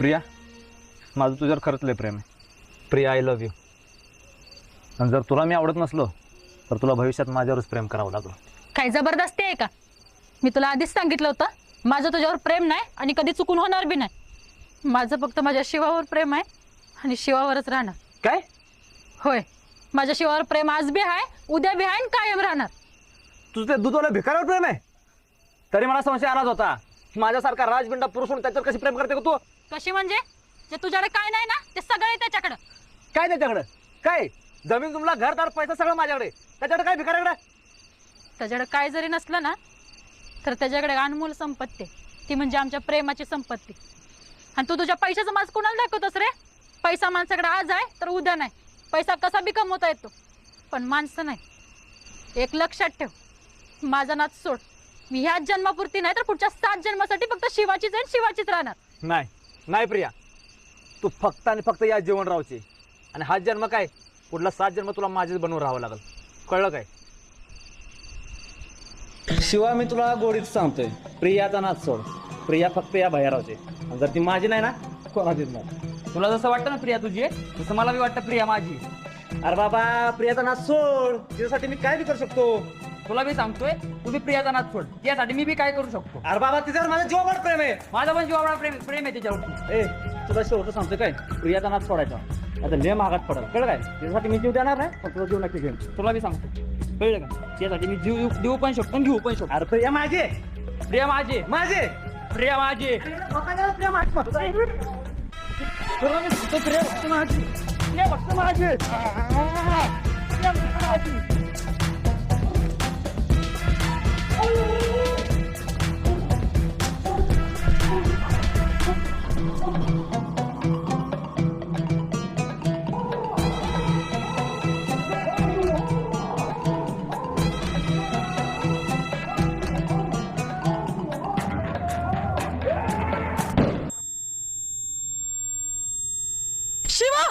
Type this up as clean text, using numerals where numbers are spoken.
प्रिया, माझं तुझ्यावर खरंच लय प्रेम आहे. Priya, I love you. आणि जर तुला मी आवडत नसलो तर तुला भविष्यात माझ्यावरच प्रेम करावं लागलं. काय जबरदस्ती आहे का? मी तुला आधीच सांगितलं होतं माझं तुझ्यावर प्रेम नाही आणि कधी चुकून होणार बी नाही. माझं फक्त माझ्या शिवावर प्रेम आहे आणि शिवावरच राहणार. काय? होय, माझ्या शिवावर प्रेम आज बी आहे, उद्या बी आहे आणि कायम राहणार. तुझं ते दूधवाला भिकाऱ्यावर प्रेम आहे? तरी मला संशय आलाच होता. माझ्यासारखा राजबिंडा पुरुष म्हणून त्याच्यावर कशी प्रेम करते का तू? कशी म्हणजे? जे तुझ्याकडे काय नाही ना ते सगळे त्याच्याकडं. काय त्याच्याकडे? काय जमीन, तुमला घरदार, पैसा सगळं माझ्याकडे. त्याच्याकडे काय भिकाऱ्याकडे? त्याच्याकडे काय जरी नसलं ना तर त्याच्याकडे अनमोल संपत्ती आहे. ती म्हणजे आमच्या प्रेमाची संपत्ती. आणि तू तुझ्या पैशाचं माज कोणाला दाखवतोस रे? पैसा माणसाकडे आज आहे तर उद्या नाही. पैसा कसा बी कमवता येतो पण माणसं नाही. एक लक्षात ठेव, माझा नाच सोड. मी ह्याच जन्मापुरती नाही तर पुढच्या 7 जन्मासाठी फक्त शिवाचीच आहे, शिवाचीच राहणार. नाही नाही प्रिया, तू फक्त आणि फक्त या जीवनरावची. आणि हा जन्म काय, पुढला 7 जन्म तुला माझेच बनवून राहावं लागल. कळलं काय? शिवा, मी तुला गोडीत सांगतोय, प्रियाचा नाच सोड. प्रिया फक्त या भैयारावची. आणि जर ती माझी नाही ना, कोणाचीच नाही. तुला जसं वाटतं ना प्रिया तुझी आहे, तसं मला बी वाटतं प्रिया माझी. अरे बाबा, प्रियाचा नाच सोड. तिच्यासाठी मी काय बी करू शकतो. तुला बी सांगतोय, तू बी प्रियाचा नाच सोड. त्यासाठी मी बी काय करू शकतो. अरे बाबा, तिच्यावर माझ्या जीवावर प्रेम आहे. माझा पण जीवाला प्रेम आहे त्याच्यावरती. ए, तुला शेवटं सांगतोय काय, प्रियाचा नाच सोडायचा. आता लय महागात पडेल. कळलं काय? त्याच्यासाठी मी जीव देणार नाही, पण तुला जीव नक्की घेऊन. तुला बी सांगतो, कळलं का? त्यासाठी मी जीव देऊ पण शकतो आणि घेऊ पण शकतो. अरे प्रिया माझी, प्रिया माझी, माझी प्रिया माझी. प्रिया माझी. तुला मी सांगतो, प्रिया फक्त माझी. प्रिया फक्त माझी. प्रिया फक्त माझी. शिवा!